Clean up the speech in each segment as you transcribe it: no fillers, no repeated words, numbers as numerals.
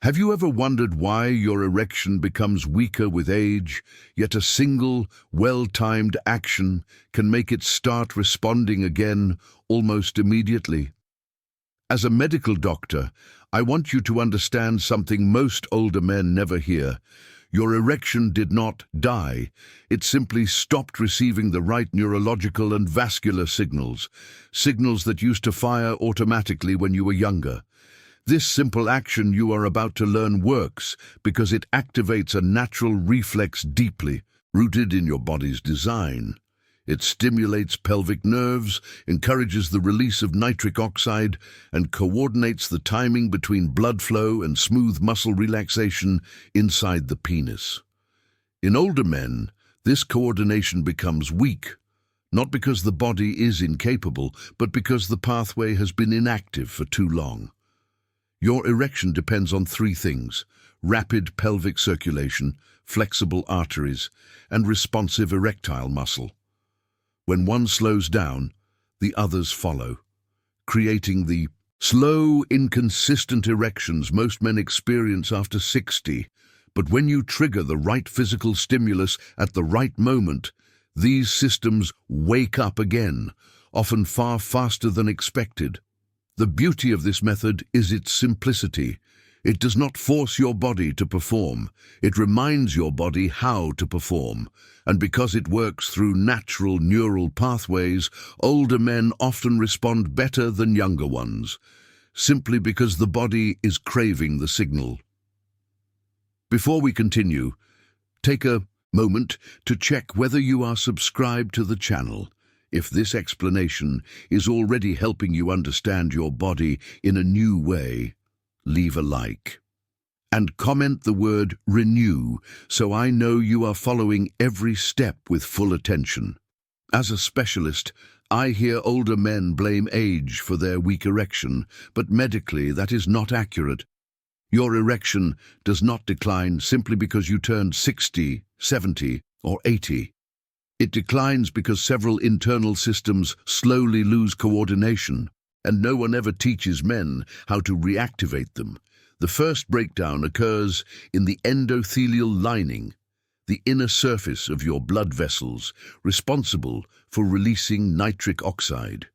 Have you ever wondered why your erection becomes weaker with age, yet a single, well-timed action can make it start responding again almost immediately? As a medical doctor, I want you to understand something most older men never hear. Your erection did not die. It simply stopped receiving the right neurological and vascular signals that used to fire automatically when you were younger. This simple action you are about to learn works because it activates a natural reflex deeply rooted in your body's design. It stimulates pelvic nerves, encourages the release of nitric oxide, and coordinates the timing between blood flow and smooth muscle relaxation inside the penis. In older men, this coordination becomes weak, not because the body is incapable, but because the pathway has been inactive for too long. Your erection depends on three things: rapid pelvic circulation, flexible arteries, and responsive erectile muscle. When one slows down, the others follow, creating the slow, inconsistent erections most men experience after 60. But when you trigger the right physical stimulus at the right moment, these systems wake up again, often far faster than expected. The beauty of this method is its simplicity. It does not force your body to perform. It reminds your body how to perform. And because it works through natural neural pathways, older men often respond better than younger ones, simply because the body is craving the signal. Before we continue, take a moment to check whether you are subscribed to the channel. If this explanation is already helping you understand your body in a new way, leave a like. And comment the word renew so I know you are following every step with full attention. As a specialist, I hear older men blame age for their weak erection, but medically that is not accurate. Your erection does not decline simply because you turned 60, 70, or 80. It declines because several internal systems slowly lose coordination, and no one ever teaches men how to reactivate them. The first breakdown occurs in the endothelial lining, the inner surface of your blood vessels, responsible for releasing nitric oxide.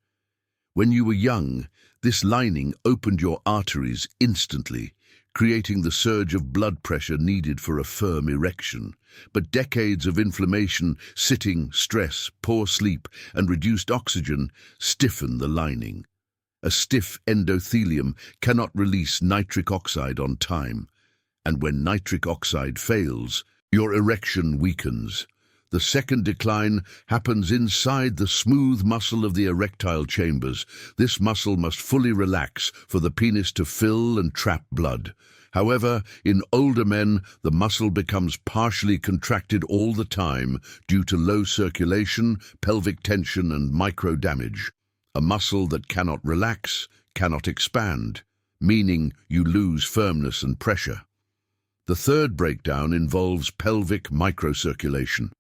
When you were young, this lining opened your arteries instantly, creating the surge of blood pressure needed for a firm erection. But decades of inflammation, sitting, stress, poor sleep, and reduced oxygen stiffen the lining. A stiff endothelium cannot release nitric oxide on time, and when nitric oxide fails, your erection weakens. The second decline happens inside the smooth muscle of the erectile chambers. This muscle must fully relax for the penis to fill and trap blood. However, in older men, the muscle becomes partially contracted all the time due to low circulation, pelvic tension, and micro damage. A muscle that cannot relax, cannot expand, meaning you lose firmness and pressure. The third breakdown involves pelvic microcirculation.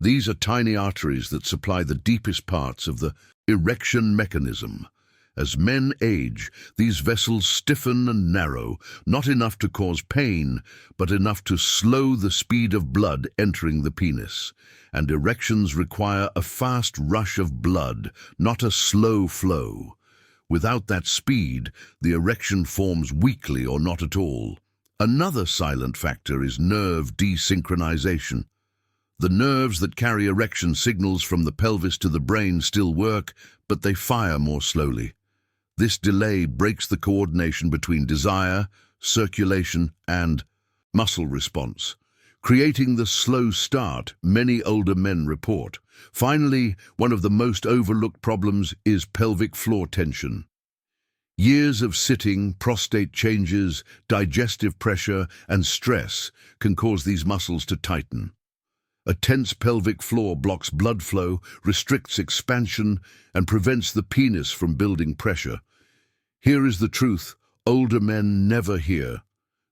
These are tiny arteries that supply the deepest parts of the erection mechanism. As men age, these vessels stiffen and narrow, not enough to cause pain, but enough to slow the speed of blood entering the penis. And erections require a fast rush of blood, not a slow flow. Without that speed, the erection forms weakly or not at all. Another silent factor is nerve desynchronization. The nerves that carry erection signals from the pelvis to the brain still work, but they fire more slowly. This delay breaks the coordination between desire, circulation, and muscle response, creating the slow start many older men report. Finally, one of the most overlooked problems is pelvic floor tension. Years of sitting, prostate changes, digestive pressure, and stress can cause these muscles to tighten. A tense pelvic floor blocks blood flow, restricts expansion, and prevents the penis from building pressure. Here is the truth older men never hear.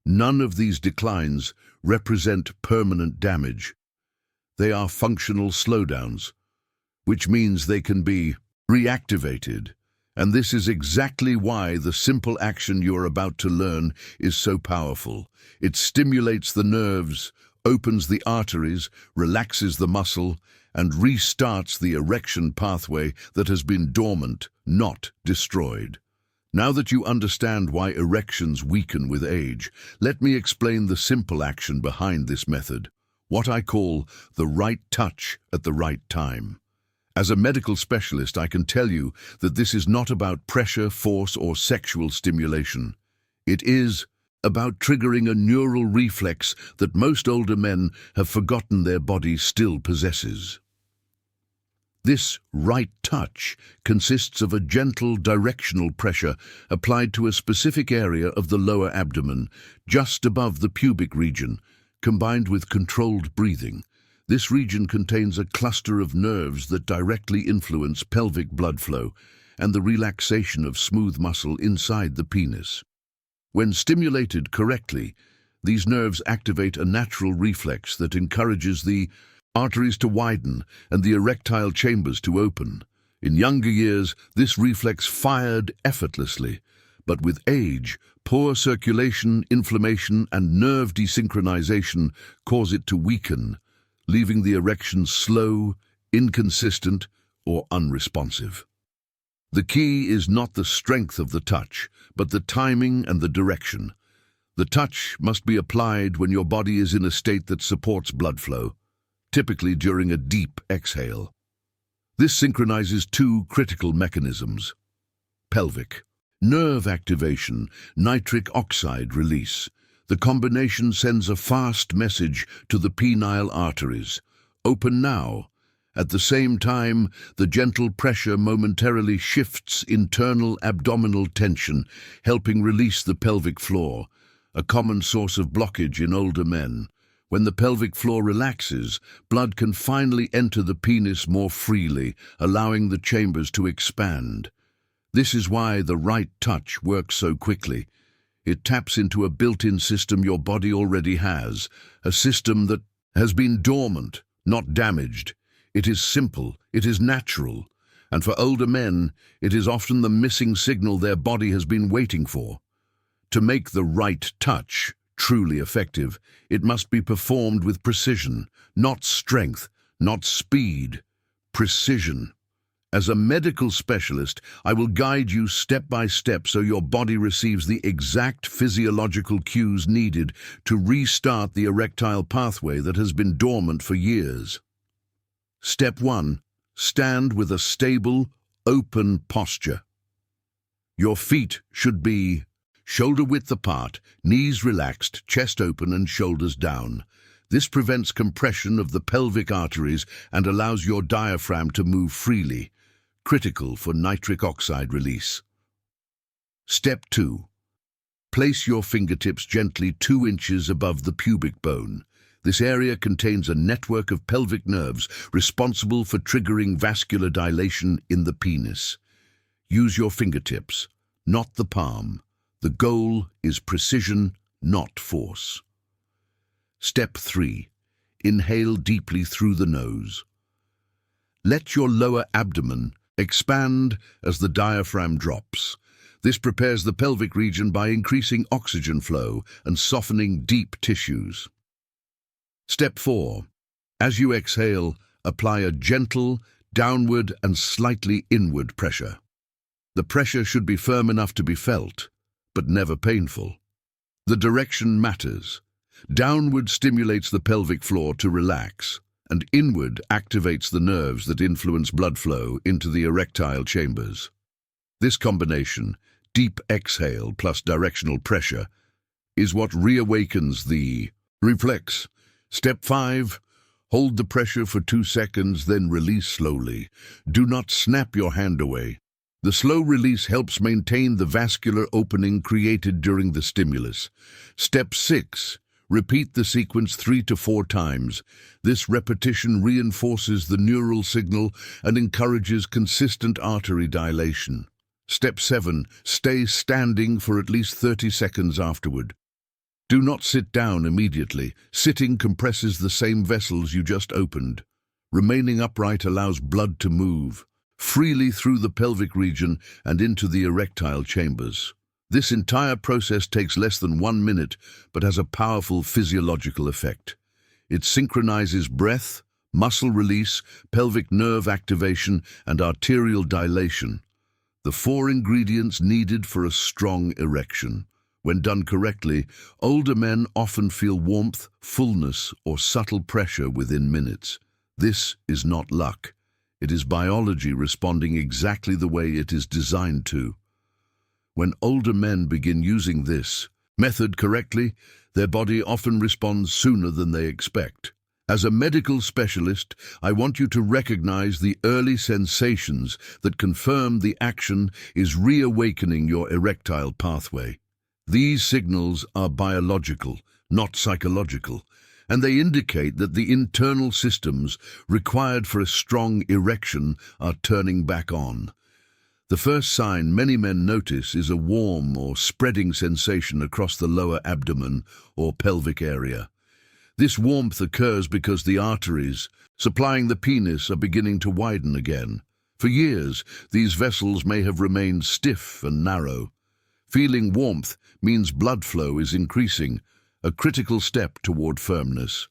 None of these declines represent permanent damage. They are functional slowdowns, which means they can be reactivated And this is exactly why the simple action you're about to learn is so powerful. It stimulates the nerves, opens the arteries, relaxes the muscle, and restarts the erection pathway that has been dormant, not destroyed. Now that you understand why erections weaken with age, let me explain the simple action behind this method, what I call the right touch at the right time. As a medical specialist, I can tell you that this is not about pressure, force, or sexual stimulation. It is about triggering a neural reflex that most older men have forgotten their body still possesses. This right touch consists of a gentle directional pressure applied to a specific area of the lower abdomen, just above the pubic region, combined with controlled breathing. This region contains a cluster of nerves that directly influence pelvic blood flow and the relaxation of smooth muscle inside the penis. When stimulated correctly, these nerves activate a natural reflex that encourages the arteries to widen and the erectile chambers to open. In younger years, this reflex fired effortlessly, but with age, poor circulation, inflammation, and nerve desynchronization cause it to weaken, leaving the erection slow, inconsistent, or unresponsive. The key is not the strength of the touch, but the timing and the direction. The touch must be applied when your body is in a state that supports blood flow, typically during a deep exhale. This synchronizes two critical mechanisms: pelvic nerve activation, nitric oxide release. The combination sends a fast message to the penile arteries. Open now. At the same time, the gentle pressure momentarily shifts internal abdominal tension, helping release the pelvic floor, a common source of blockage in older men. When the pelvic floor relaxes, blood can finally enter the penis more freely, allowing the chambers to expand. This is why the right touch works so quickly. It taps into a built-in system your body already has, a system that has been dormant, not damaged. It is simple, it is natural, and for older men, it is often the missing signal their body has been waiting for. To make the right touch truly effective, it must be performed with precision, not strength, not speed, precision. As a medical specialist, I will guide you step by step so your body receives the exact physiological cues needed to restart the erectile pathway that has been dormant for years. Step 1. Stand with a stable, open posture. Your feet should be shoulder-width apart, knees relaxed, chest open and shoulders down. This prevents compression of the pelvic arteries and allows your diaphragm to move freely, critical for nitric oxide release. Step 2. Place your fingertips gently 2 inches above the pubic bone. This area contains a network of pelvic nerves responsible for triggering vascular dilation in the penis. Use your fingertips, not the palm. The goal is precision, not force. Step 3. Inhale deeply through the nose. Let your lower abdomen expand as the diaphragm drops. This prepares the pelvic region by increasing oxygen flow and softening deep tissues. Step 4. As you exhale, apply a gentle, downward and slightly inward pressure. The pressure should be firm enough to be felt, but never painful. The direction matters. Downward stimulates the pelvic floor to relax, and inward activates the nerves that influence blood flow into the erectile chambers. This combination, deep exhale plus directional pressure, is what reawakens the reflex. Step 5. Hold the pressure for 2 seconds, then release slowly. Do not snap your hand away. The slow release helps maintain the vascular opening created during the stimulus. Step 6. Repeat the sequence 3 to 4 times. This repetition reinforces the neural signal and encourages consistent artery dilation. Step 7. Stay standing for at least 30 seconds afterward. Do not sit down immediately. Sitting compresses the same vessels you just opened. Remaining upright allows blood to move. freely through the pelvic region and into the erectile chambers. This entire process takes less than 1 minute, but has a powerful physiological effect. It synchronizes breath, muscle release, pelvic nerve activation, and arterial dilation, the 4 ingredients needed for a strong erection. When done correctly, older men often feel warmth, fullness, or subtle pressure within minutes. This is not luck. It is biology responding exactly the way it is designed to. When older men begin using this method correctly, their body often responds sooner than they expect. As a medical specialist, I want you to recognize the early sensations that confirm the action is reawakening your erectile pathway. These signals are biological, not psychological, and they indicate that the internal systems required for a strong erection are turning back on. The first sign many men notice is a warm or spreading sensation across the lower abdomen or pelvic area. This warmth occurs because the arteries supplying the penis are beginning to widen again. For years, these vessels may have remained stiff and narrow. Feeling warmth means blood flow is increasing, a critical step toward firmness.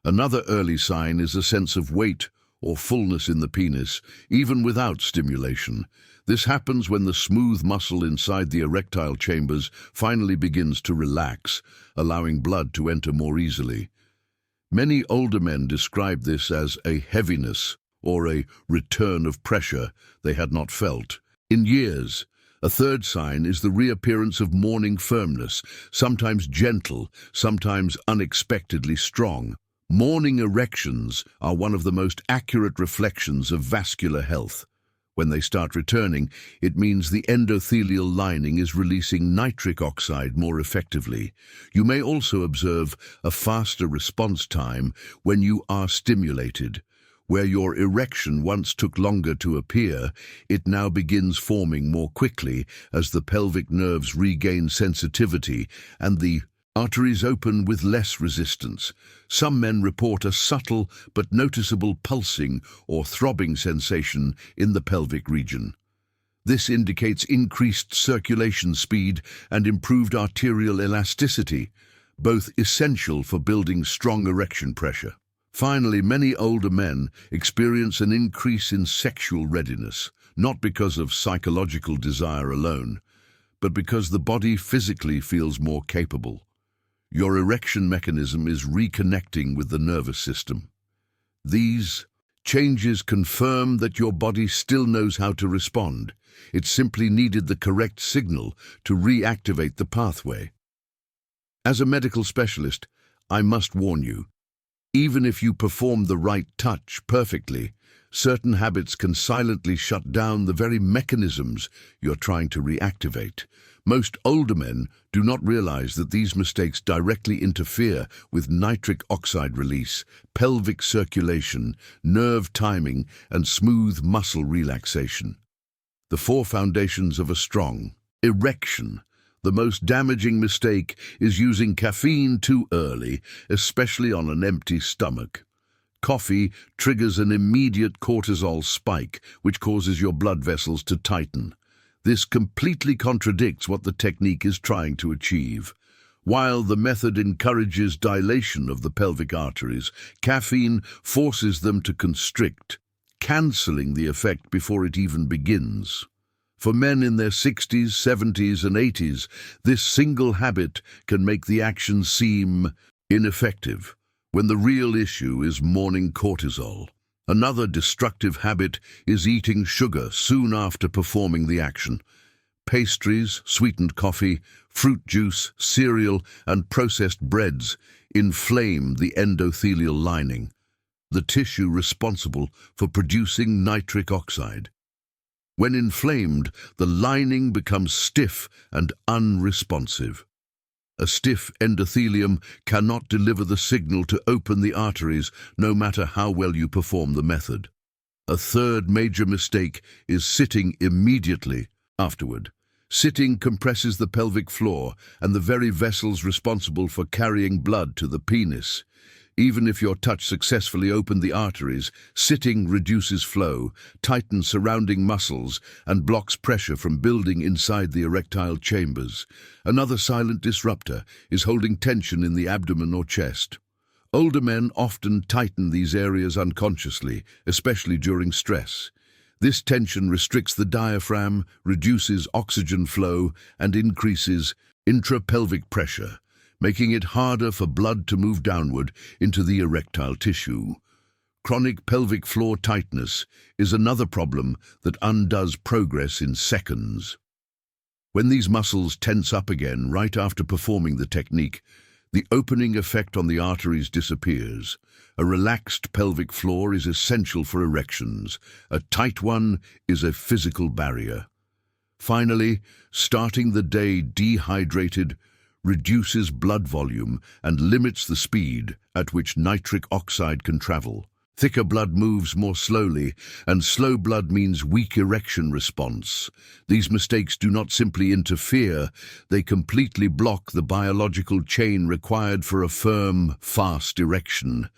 Another early sign is a sense of weight or fullness in the penis, even without stimulation. This happens when the smooth muscle inside the erectile chambers finally begins to relax, allowing blood to enter more easily. Many older men describe this as a heaviness or a return of pressure they had not felt in years. A third sign is the reappearance of morning firmness, sometimes gentle, sometimes unexpectedly strong. Morning erections are one of the most accurate reflections of vascular health. When they start returning, it means the endothelial lining is releasing nitric oxide more effectively. You may also observe a faster response time when you are stimulated. Where your erection once took longer to appear, it now begins forming more quickly as the pelvic nerves regain sensitivity and the arteries open with less resistance. Some men report a subtle but noticeable pulsing or throbbing sensation in the pelvic region. This indicates increased circulation speed and improved arterial elasticity, both essential for building strong erection pressure. Finally, many older men experience an increase in sexual readiness, not because of psychological desire alone, but because the body physically feels more capable. Your erection mechanism is reconnecting with the nervous system. These changes confirm that your body still knows how to respond. It simply needed the correct signal to reactivate the pathway. As a medical specialist, I must warn you, even if you perform the right touch perfectly, certain habits can silently shut down the very mechanisms you're trying to reactivate. Most older men do not realize that these mistakes directly interfere with nitric oxide release, pelvic circulation, nerve timing, and smooth muscle relaxation. The 4 foundations of a strong erection. The most damaging mistake is using caffeine too early, especially on an empty stomach. Coffee triggers an immediate cortisol spike, which causes your blood vessels to tighten. This completely contradicts what the technique is trying to achieve. While the method encourages dilation of the pelvic arteries, caffeine forces them to constrict, cancelling the effect before it even begins. For men in their 60s, 70s, and 80s, this single habit can make the action seem ineffective, when the real issue is morning cortisol. Another destructive habit is eating sugar soon after performing the action. Pastries, sweetened coffee, fruit juice, cereal, and processed breads inflame the endothelial lining, the tissue responsible for producing nitric oxide. When inflamed, the lining becomes stiff and unresponsive. A stiff endothelium cannot deliver the signal to open the arteries, no matter how well you perform the method. A third major mistake is sitting immediately afterward. Sitting compresses the pelvic floor and the very vessels responsible for carrying blood to the penis. Even if your touch successfully opened the arteries, sitting reduces flow, tightens surrounding muscles, and blocks pressure from building inside the erectile chambers. Another silent disruptor is holding tension in the abdomen or chest. Older men often tighten these areas unconsciously, especially during stress. This tension restricts the diaphragm, reduces oxygen flow, and increases intrapelvic pressure, making it harder for blood to move downward into the erectile tissue. Chronic pelvic floor tightness is another problem that undoes progress in seconds. When these muscles tense up again right after performing the technique, the opening effect on the arteries disappears. A relaxed pelvic floor is essential for erections. A tight one is a physical barrier. Finally, starting the day dehydrated reduces blood volume and limits the speed at which nitric oxide can travel. Thicker blood moves more slowly, and slow blood means weak erection response. These mistakes do not simply interfere, they completely block the biological chain required for a firm, fast erection.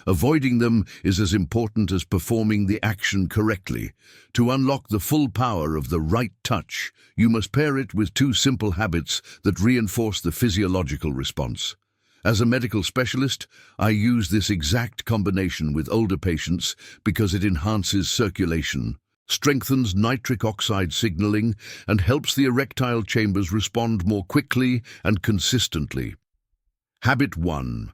Avoiding them is as important as performing the action correctly. To unlock the full power of the right touch, you must pair it with two simple habits that reinforce the physiological response. As a medical specialist, I use this exact combination with older patients because it enhances circulation, strengthens nitric oxide signaling, and helps the erectile chambers respond more quickly and consistently. Habit 1.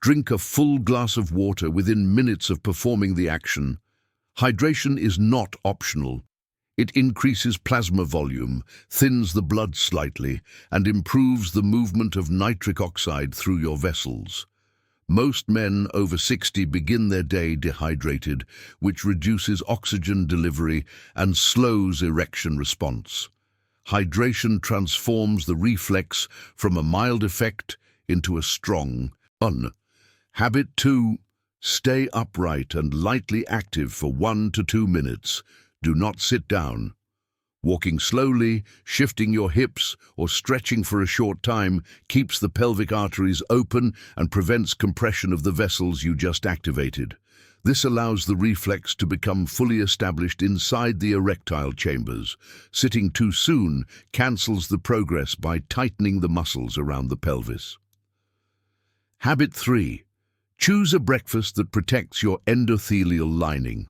Drink a full glass of water within minutes of performing the action. Hydration is not optional. It increases plasma volume, thins the blood slightly, and improves the movement of nitric oxide through your vessels. Most men over 60 begin their day dehydrated, which reduces oxygen delivery and slows erection response. Hydration transforms the reflex from a mild effect into a strong one. Habit 2. Stay upright and lightly active for 1 to 2 minutes. Do not sit down. Walking slowly, shifting your hips, or stretching for a short time keeps the pelvic arteries open and prevents compression of the vessels you just activated. This allows the reflex to become fully established inside the erectile chambers. Sitting too soon cancels the progress by tightening the muscles around the pelvis. Habit 3. Choose a breakfast that protects your endothelial lining.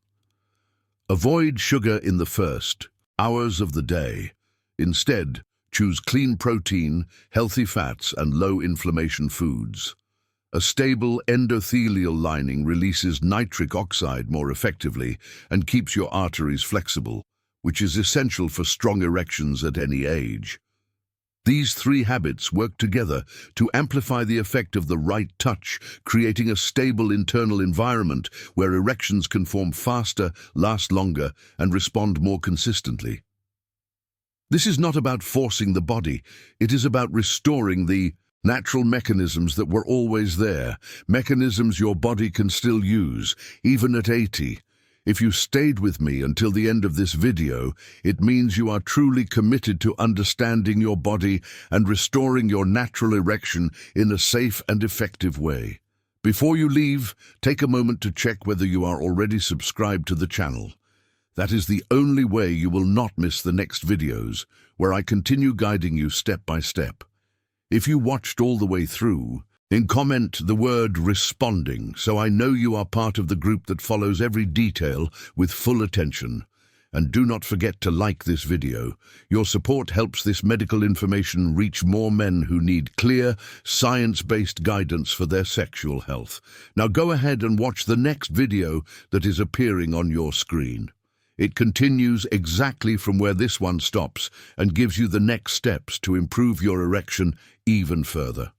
Avoid sugar in the first hours of the day. Instead, choose clean protein, healthy fats, and low-inflammation foods. A stable endothelial lining releases nitric oxide more effectively and keeps your arteries flexible, which is essential for strong erections at any age. These 3 habits work together to amplify the effect of the right touch, creating a stable internal environment where erections can form faster, last longer, and respond more consistently. This is not about forcing the body, it is about restoring the natural mechanisms that were always there, mechanisms your body can still use, even at 80. If you stayed with me until the end of this video, it means you are truly committed to understanding your body and restoring your natural erection in a safe and effective way. Before you leave, take a moment to check whether you are already subscribed to the channel. That is the only way you will not miss the next videos, where I continue guiding you step by step. If you watched all the way through, then comment the word responding so I know you are part of the group that follows every detail with full attention. And do not forget to like this video. Your support helps this medical information reach more men who need clear, science-based guidance for their sexual health. Now go ahead and watch the next video that is appearing on your screen. It continues exactly from where this one stops and gives you the next steps to improve your erection even further.